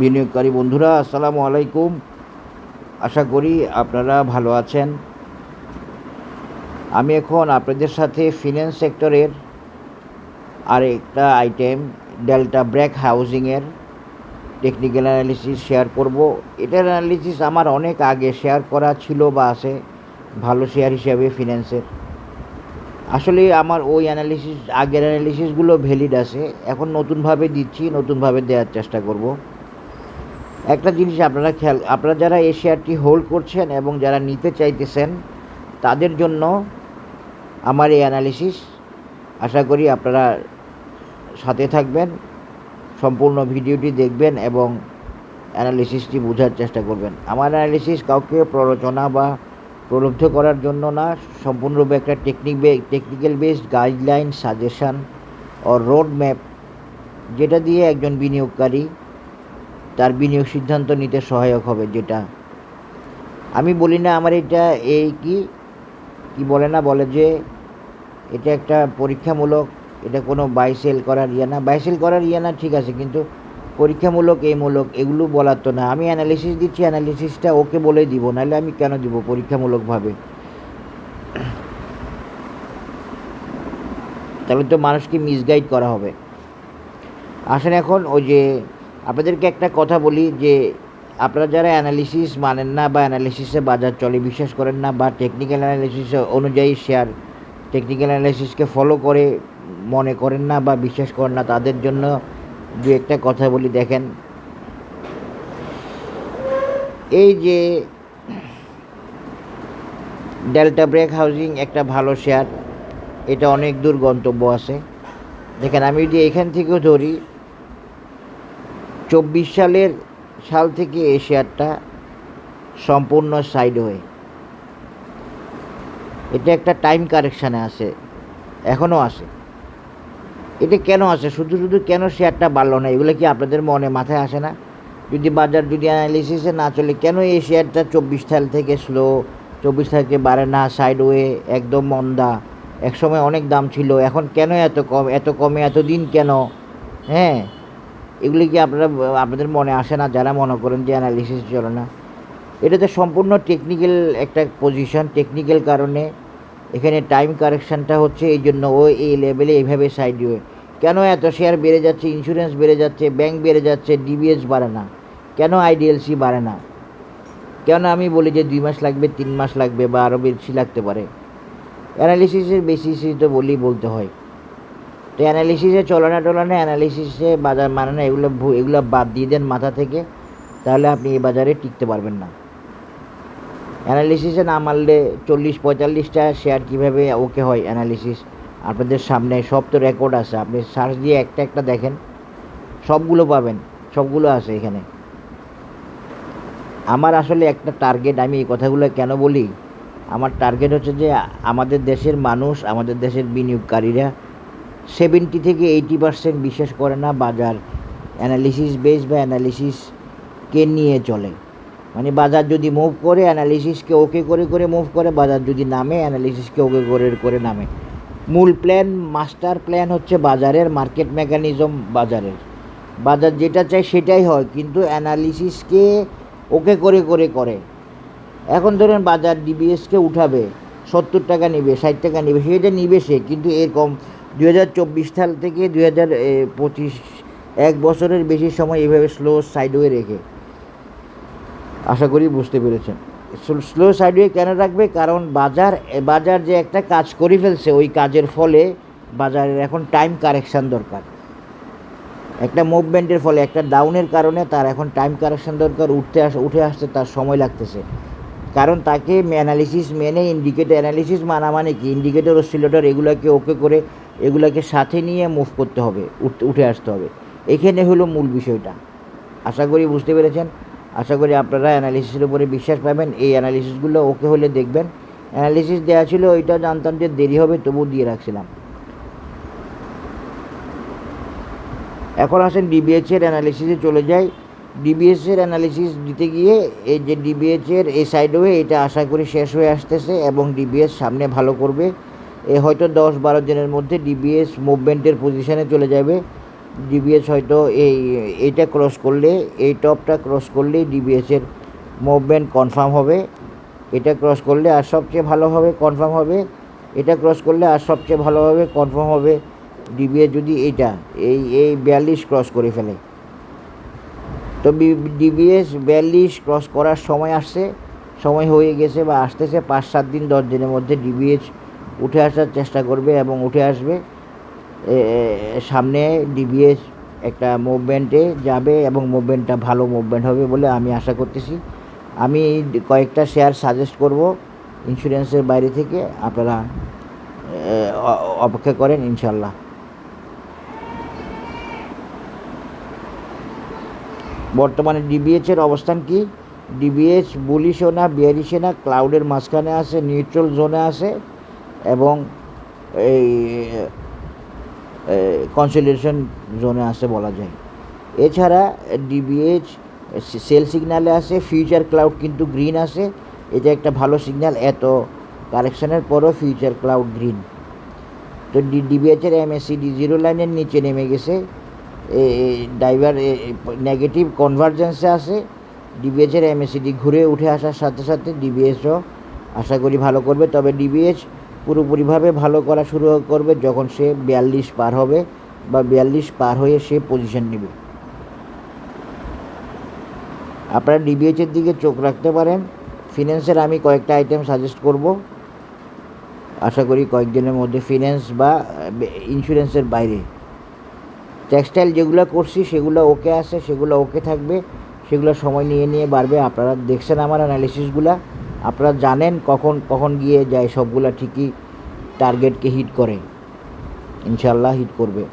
বিনিয়োগকারী বন্ধুরা, আসসালামু আলাইকুম। আশা করি আপনারা ভালো আছেন। আমি এখন আপনাদের সাথে ফিন্যান্স সেক্টরের আরেকটা আইটেম ডেল্টা ব্রেক হাউজিংয়ের টেকনিক্যাল অ্যানালিসিস শেয়ার করব। এটার অ্যানালিসিস আমার অনেক আগে শেয়ার করা ছিল বা আছে ভালো শেয়ার হিসাবে ফিন্যান্সের। আসলে আমার ওই আগের অ্যানালিসিসগুলো ভ্যালিড আছে, এখন নতুনভাবে দিচ্ছি, নতুনভাবে দেওয়ার চেষ্টা করব। একটা জিনিস আপনারা যারা এই শেয়ারটি হোল্ড করছেন এবং যারা নিতে চাইতেছেন তাদের জন্য আমার এই অ্যানালিসিস। আশা করি আপনারা সাথে থাকবেন, সম্পূর্ণ ভিডিওটি দেখবেন এবং অ্যানালিসিসটি বোঝার চেষ্টা করবেন। আমার অ্যানালিসিস কাউকে প্ররোচনা বা প্রলুব্ধ করার জন্য না, সম্পূর্ণরূপে একটা টেকনিক্যাল বেসড গাইডলাইন, সাজেশান ও রোড ম্যাপ, যেটা দিয়ে একজন বিনিয়োগকারী তার বিনিয়োগ সিদ্ধান্ত নিতে সহায়ক হবে। যেটা আমি বলি না আমার এটা কি বলে যে এটা একটা পরীক্ষামূলক, এটা কোনো বাই সেল করার ইয়ে না, ঠিক আছে, কিন্তু পরীক্ষামূলক এগুলো বলার তো না। আমি অ্যানালিসিস দিচ্ছি, অ্যানালিসিসটা ওকে বলে দিব, নাহলে আমি কেন দিব পরীক্ষামূলকভাবে? তাহলে তো মানুষকে মিসগাইড করা হবে। আসেন এখন ওই যে আপনাদেরকে একটা কথা বলি যে আপনারা যারা অ্যানালিসিস মানেন না বা অ্যানালিসিসে বাজার চলে বিশ্বাস করেন না বা টেকনিক্যাল অ্যানালিসিস অনুযায়ী শেয়ার টেকনিক্যাল অ্যানালিসিসকে ফলো করে মনে করেন না বা বিশ্বাস করেন না, তাদের জন্য দু একটা কথা বলি। দেখেন, এই যে ডেল্টা ব্রেক হাউজিং একটা ভালো শেয়ার, এটা অনেক দূর গন্তব্য আছে। দেখেন, আমি যদি এখান থেকেও ধরি 24 সাল থেকে এই শেয়ারটা সম্পূর্ণ সাইডওয়ে, এটা একটা টাইম কারেকশানে আছে, এখনও আছে। এটা কেন আছে, শুধু কেন শেয়ারটা বাড়লো না, এগুলো কি আপনাদের মাথায় আসে না? যদি বাজার অ্যানালিসিসে না চলে, কেন এই শেয়ারটা 24 সাল থেকে স্লো, 24 থেকে বাড়ে না, সাইডওয়ে, একদম মন্দা। একসময় অনেক দাম ছিল, এখন কেন এত কমে এতদিন কেন? হ্যাঁ, এগুলি কি আপনাদের মনে আসে না যারা মনে করেন যে অ্যানালিসিস চলে না? এটাতে সম্পূর্ণ টেকনিক্যাল একটা পজিশন, টেকনিক্যাল কারণে এখানে টাইম কারেকশানটা হচ্ছে, এই জন্য এই লেভেলে এইভাবে সাইডওয়ে। কেন এত শেয়ার বেড়ে যাচ্ছে, ইন্স্যুরেন্স বেড়ে যাচ্ছে, ব্যাংক বেড়ে যাচ্ছে, ডিবিএস বাড়ে না কেন, আইডিএলসি বাড়ে না কেন? আমি বলি যে 2 মাস লাগবে, 3 মাস লাগবে বা আরও বেশি লাগতে পারে। অ্যানালিসিসের বেসিসই তো বলতে হয়। তো অ্যানালিসিসে টলানে অ্যানালিসিসে বাজার মানে না, এগুলো বাদ দিয়ে দেন মাথা থেকে, তাহলে আপনি এই বাজারে টিকতে পারবেন না। অ্যানালিসিসে না মারলে 40-45টা শেয়ার কীভাবে ওকে হয় অ্যানালিসিস আপনাদের সামনে সব তো রেকর্ড আছে, আপনি সার্চ দিয়ে একটা দেখেন, সবগুলো পাবেন, সবগুলো আছে এখানে। আমার আসলে একটা টার্গেট, আমি এই কথাগুলো কেন বলি, আমার টার্গেট হচ্ছে যে আমাদের দেশের মানুষ, আমাদের দেশের বিনিয়োগকারীরা 70 থেকে 80% বিশ্বাস করে না বাজার অ্যানালিসিস বেস বা অ্যানালিসিসকে নিয়ে চলে। মানে বাজার যদি মুভ করে অ্যানালিসিসকে ওকে করে মুভ করে, বাজার যদি নামে অ্যানালিসিসকে ওকে করে নামে। মূল প্ল্যান, মাস্টার প্ল্যান হচ্ছে বাজারের, মার্কেট মেকানিজম বাজার যেটা চায় সেটাই হয়, কিন্তু অ্যানালিসিসকে ওকে করে। এখন ধরেন বাজার ডিবিএসকে উঠাবে, 70 টাকা নেবে, 60 টাকা নেবে, সেটা নিবে সে, কিন্তু এরকম 2024 সাল থেকে 2025 1 বছরের বেশি সময় এভাবে স্লো সাইডওয়ে রেখে, আশা করি বুঝতে পেরেছেন। স্লো সাইডওয়ে কেন রাখবে? কারণ বাজার যে একটা কাজ করে ফেলছে, ওই কাজের ফলে বাজারের এখন টাইম কারেকশান দরকার। একটা মুভমেন্টের ফলে, একটা ডাউনের কারণে তার এখন টাইম কারেকশান দরকার, উঠে আসতে তার সময় লাগতেছে। কারণ তাকে অ্যানালিসিস মেনে অ্যানালিসিস মানে কি, ইন্ডিকেটর অসিলেটর এগুলোকে ওকে করে এগুলোকে সাথে নিয়ে মুভ করতে হবে, উঠে আসতে হবে। এখানে হলো মূল বিষয়টা। আশা করি বুঝতে পেরেছেন। আশা করি আপনারা অ্যানালিসিসের উপরে বিশ্বাস পাবেন। এই অ্যানালিসিসগুলো ওকে হলে দেখবেন। অ্যানালিসিস দেওয়া ছিল, ওইটা জানতাম যে দেরি হবে, তবু দিয়ে রাখছিলাম। এখন আসেন ডিবিএচের অ্যানালিসিসে চলে যাই। ডিবিএসের অ্যানালিসিস দিতে গিয়ে এই যে ডিবিএচের এই সাইডওয়ে, এটা আশা করি শেষ হয়ে আসতেছে এবং ডিবিএস সামনে ভালো করবে। হয়তো 10-12 দিনের মধ্যে ডিবিএস মুভমেন্টের পজিশানে চলে যাবে। ডিবিএস হয়তো এইটা ক্রস করলে, এই টপটা ক্রস করলেই ডিবিএসের মুভমেন্ট কনফার্ম হবে। এটা ক্রস করলে আর সবচেয়ে ভালোভাবে কনফার্ম হবে, এটা ক্রস করলে আর সবচেয়ে ভালোভাবে কনফার্ম হবে ডিবিএস যদি এইটা এই 42 ক্রস করে ফেলে। তো ডিবিএস 42 ক্রস করার সময় আসছে, সময় হয়ে গেছে বা আসতেছে। 5-7 দিন 10 দিনের মধ্যে ডিবিএস উঠে আসার চেষ্টা করবে এবং উঠে আসবে। সামনে ডিবিএস একটা মুভমেন্টে যাবে এবং মুভমেন্টটা ভালো মুভমেন্ট হবে বলে আমি আশা করতেছি। আমি কয়েকটা শেয়ার সাজেস্ট করব ইন্স্যুরেন্সের বাইরে থেকে, আপনারা অপেক্ষা করেন ইনশাল্লাহ। বর্তমানে ডিবিএসের অবস্থান কি? ডিবিএস বুলিশও না বিয়ারিশও না, ক্লাউডের মাঝখানে আছে, নিউট্রাল জোনে আছে এবং এই কনসলিডেশন জোনে আছে বলা যায়। এছাড়া ডিবিএস সেল সিগন্যালে আছে, ফিউচার ক্লাউড কিন্তু গ্রিন আছে। এটা একটা ভালো সিগন্যাল, এত কারেকশানের পরও ফিউচার ক্লাউড গ্রিন। তো ডিবিএসের এমএসিডি জিরো লাইনের নিচে নেমে গেছে, ডাইভার নেগেটিভ কনভার্জেন্সে আছে। ডিবিএসের এমএসিডি ঘুরে উঠে আসার সাথে সাথে ডিবিএসও আশা করি ভালো করবে। তবে ডিবিএস পুরোপুরিভাবে ভালো করা শুরু করবে যখন সে 42 পার হবে বা 42 পার হয়ে সে পজিশন নেবে। আপনারা ডিবিএসের দিকে চোখ রাখতে পারেন। ফিন্যান্সের আমি কয়েকটা আইটেম সাজেস্ট করব, আশা করি কয়েকদিনের মধ্যে। ফিন্যান্স বা ইন্স্যুরেন্সের বাইরে টেক্সটাইল যেগুলো করছি সেগুলো ওকে আছে, সেগুলো ওকে থাকবে, সেগুলো সময় নিয়ে নিয়ে বাড়বে। আপনারা দেখছেন আমার অ্যানালিসিসগুলো, আপনারা জানেন কখন কখন গিয়ে যায়। সবগুলা ঠিকই টার্গেটকে হিট করে, ইনশাল্লাহ হিট করবে।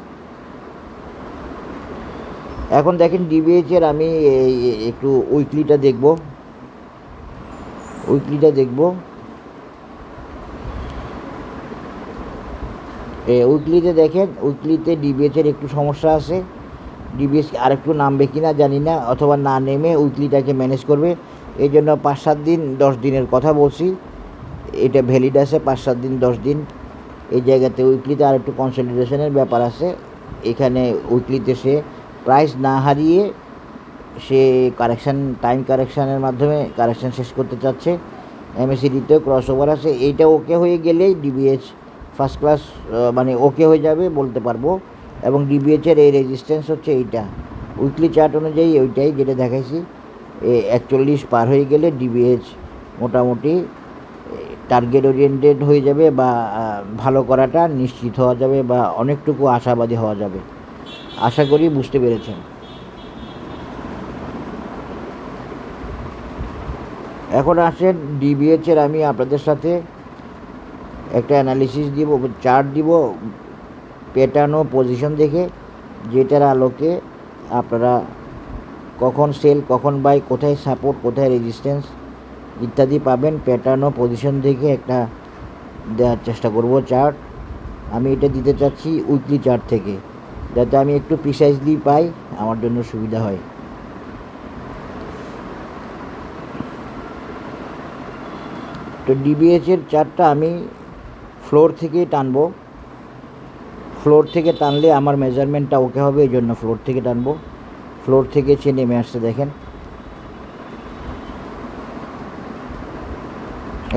এখন দেখেন ডিবিএসের আমি একটু উইকলিটা দেখব। উইকলিতে দেখেন, উইকলিতে ডিবিএসের একটু সমস্যা আছে। ডিবিএস আরেকটু নামবে কি না জানি না, অথবা না নেমে উইকলিটাকে ম্যানেজ করবে। এই জন্য 5-7 দিন 10 দিনের কথা বলছি, এটা ভ্যালিড আছে 5-7 দিন 10 দিন। এই জায়গাতে উইকলিতে আর একটু কনসলিডেশনের ব্যাপার আছে। এখানে উইকলিতে সে প্রাইস না হারিয়ে সে টাইম কারেকশানের মাধ্যমে কারেকশান শেষ করতে চাচ্ছে। এমএসিডিতেও ক্রস ওভার আছে, এইটা ওকে হয়ে গেলেই ডিবিএস ফার্স্ট ক্লাস মানে ওকে হয়ে যাবে বলতে পারবো। এবং ডিবিএসের এই রেজিস্ট্যান্স হচ্ছে এইটা, উইকলি চার্ট অনুযায়ী ওইটাই যেটা দেখাইছি। 41 পার হয়ে গেলে ডিবিএস মোটামুটি টার্গেট ওরিয়েন্টেড হয়ে যাবে বা ভালো করাটা নিশ্চিত হওয়া যাবে বা অনেকটুকু আশাবাদী হওয়া যাবে। আশা করি বুঝতে পেরেছেন। এখন আসেন ডিবিএসের আমি আপনাদের সাথে একটা অ্যানালিসিস দিব, চার্ট দিব প্যাটার্ন ও পজিশন দেখে, যেটার আলোকে আপনারা কখন সেল কখন বাই, কোথায় সাপোর্ট কোথায় রেজিস্ট্যান্স ইত্যাদি পাবেন। প্যাটার্ন ও পজিশন দেখে একটা দেওয়ার চেষ্টা করব চার্ট। আমি এটা দিতে চাচ্ছি উইকলি চার্ট থেকে, যাতে আমি একটু প্রিসাইজলি পাই, আমার জন্য সুবিধা হয়। তো ডিবিএসের চার্টটা আমি ফ্লোর থেকে টানবো। ফ্লোর থেকে টানলে আমার মেজারমেন্টটা ওকে হবে, এই জন্য ফ্লোর থেকে টানবো। ফ্লোর থেকে সে নেমে আসছে দেখেন।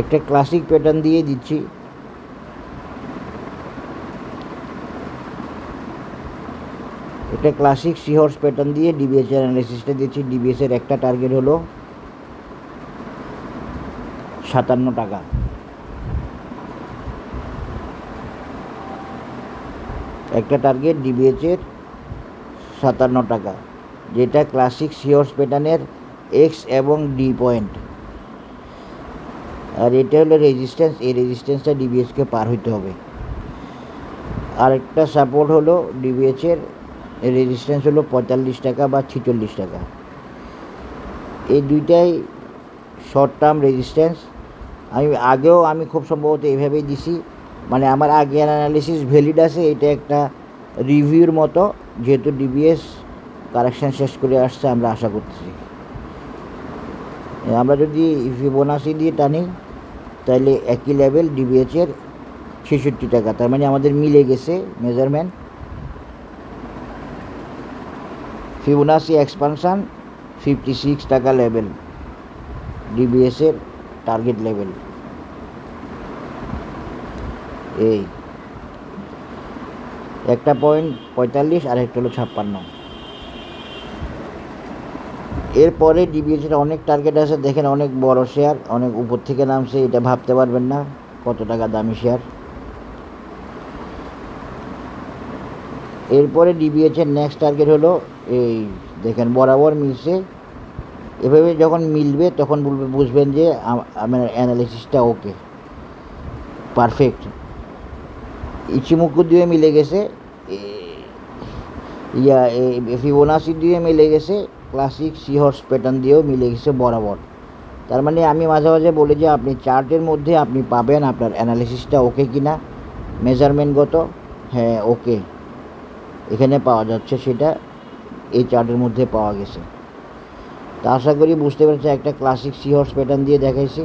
একটা ক্লাসিক প্যাটার্ন দিয়ে দিচ্ছি। একটা ক্লাসিক সিহর্স প্যাটার্ন দিয়ে ডিবিএসের অ্যানালিসিসটা দিচ্ছি। ডিবিএসের একটা টার্গেট হলো 57 টাকা। একটা টার্গেট ডিবিএসের 57 টাকা, যেটা ক্লাসিক সিহর্স প্যাটার্নের এক্স এবং ডি পয়েন্ট। আর এটা হলো রেজিস্ট্যান্স, এই রেজিস্ট্যান্সটা ডিবিএসকে পার হইতে হবে। আরেকটা সাপোর্ট হলো ডিবিএসের রেজিস্ট্যান্স হলো 45 টাকা বা 46 টাকা। এই দুইটাই শর্ট টার্ম রেজিস্ট্যান্স। আমি খুব সম্ভবত এইভাবেই দিছি, মানে আমার আগের অ্যানালিসিস ভ্যালিড আছে। এটা একটা রিভিউর মতো, যেহেতু ডিবিএস কারেকশান শেষ করে আসছে আমরা আশা করতেছি। আমরা যদি ফিবোনাচি দিয়ে টানি তাহলে একই লেভেল ডিবিএসের 66 টাকা, তার মানে আমাদের মিলে গেছে মেজারমেন্ট। ফিবোনাসি এক্সপানশান 56 টাকা লেভেল ডিবিএসের টার্গেট লেভেল। এই একটা পয়েন্ট 45 আর একটা হলো 56। এরপরে ডিবিএসের অনেক টার্গেট আছে, দেখেন অনেক বড় শেয়ার, অনেক উপর থেকে নামছে, এটা ভাবতে পারবেন না কত টাকা দামি শেয়ার। এরপরে ডিবিএসের নেক্সট টার্গেট হলো এই দেখেন বরাবর মিলছে, এভাবে যখন মিলবে তখন বুঝবেন যে আমার অ্যানালিসিসটা ওকে পারফেক্ট। ইচিমুকু দিয়ে মিলে গেছে, ফিবোনাসি দিয়ে মিলে গেছে, ক্লাসিক সিহর্স প্যাটার্ন দিয়েও মিলে গেছে বরাবর। তার মানে আমি মাঝে মাঝে বলি যে আপনি চার্টের মধ্যে আপনি পাবেন আপনার অ্যানালিসিসটা ওকে কিনা, মেজারমেন্টগত হ্যাঁ ওকে এখানে পাওয়া যাচ্ছে, সেটা এই চার্টের মধ্যে পাওয়া গেছে। তা আশা করি বুঝতে পেরেছি, একটা ক্লাসিক সিহর্স প্যাটার্ন দিয়ে দেখাইছি।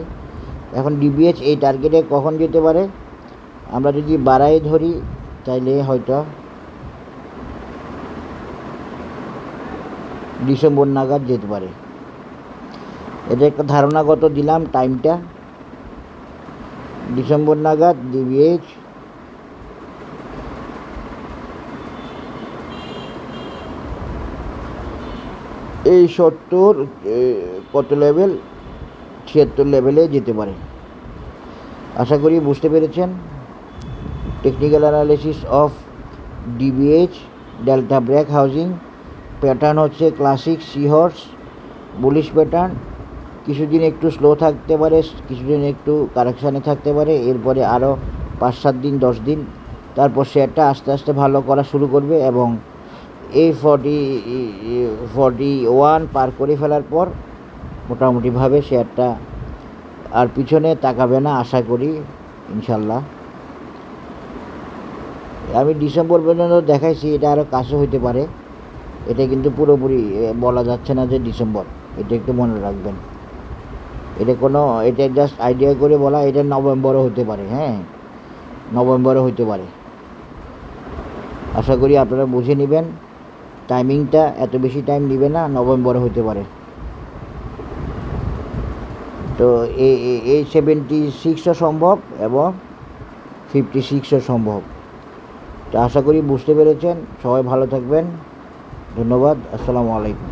এখন ডিবিএস এই টার্গেটে কখন যেতে পারে, আমরা যদি বাড়াই ধরি তাইলে হয়তো ডিসেম্বর নাগাদ যেতে পারে। এটা একটা ধারণাগত দিলাম টাইমটা, ডিসেম্বর নাগাদ ডিবিএস এই 70 কত লেভেল 76 লেভেলে যেতে পারে। আশা করি বুঝতে পেরেছেন। Technical analysis of DBH Delta BRAC housing pattern হচ্ছে ক্লাসিক সিহর্স বুলিশ প্যাটার্ন। কিছুদিন একটু স্লো থাকতে পারে, কিছুদিন একটু কারেকশানে থাকতে পারে, এরপরে আরও 5-7 দিন 10 দিন, তারপর শেয়ারটা আস্তে আস্তে ভালো করা শুরু করবে এবং এই 41 পার করে ফেলার পর মোটামুটিভাবে শেয়ারটা আর পিছনে তাকাবে না আশা করি ইনশাল্লাহ। আমি ডিসেম্বর পর্যন্ত দেখাইছি, এটা আরও কাছে হইতে পারে, এটা কিন্তু পুরোপুরি বলা যাচ্ছে না যে ডিসেম্বর, এটা একটু মনে রাখবেন। এটা জাস্ট আইডিয়া করে বলা, এটা নভেম্বরও হতে পারে, হ্যাঁ নভেম্বরও হইতে পারে। আশা করি আপনারা বুঝে নেবেন, টাইমিংটা এত বেশি টাইম নেবে না, নভেম্বরে হতে পারে। তো এই 76ও সম্ভব এবং 56ও সম্ভব। তো আশা করি বুঝতে পেরেছেন। সবাই ভালো থাকবেন, ধন্যবাদ, আসসালামু আলাইকুম।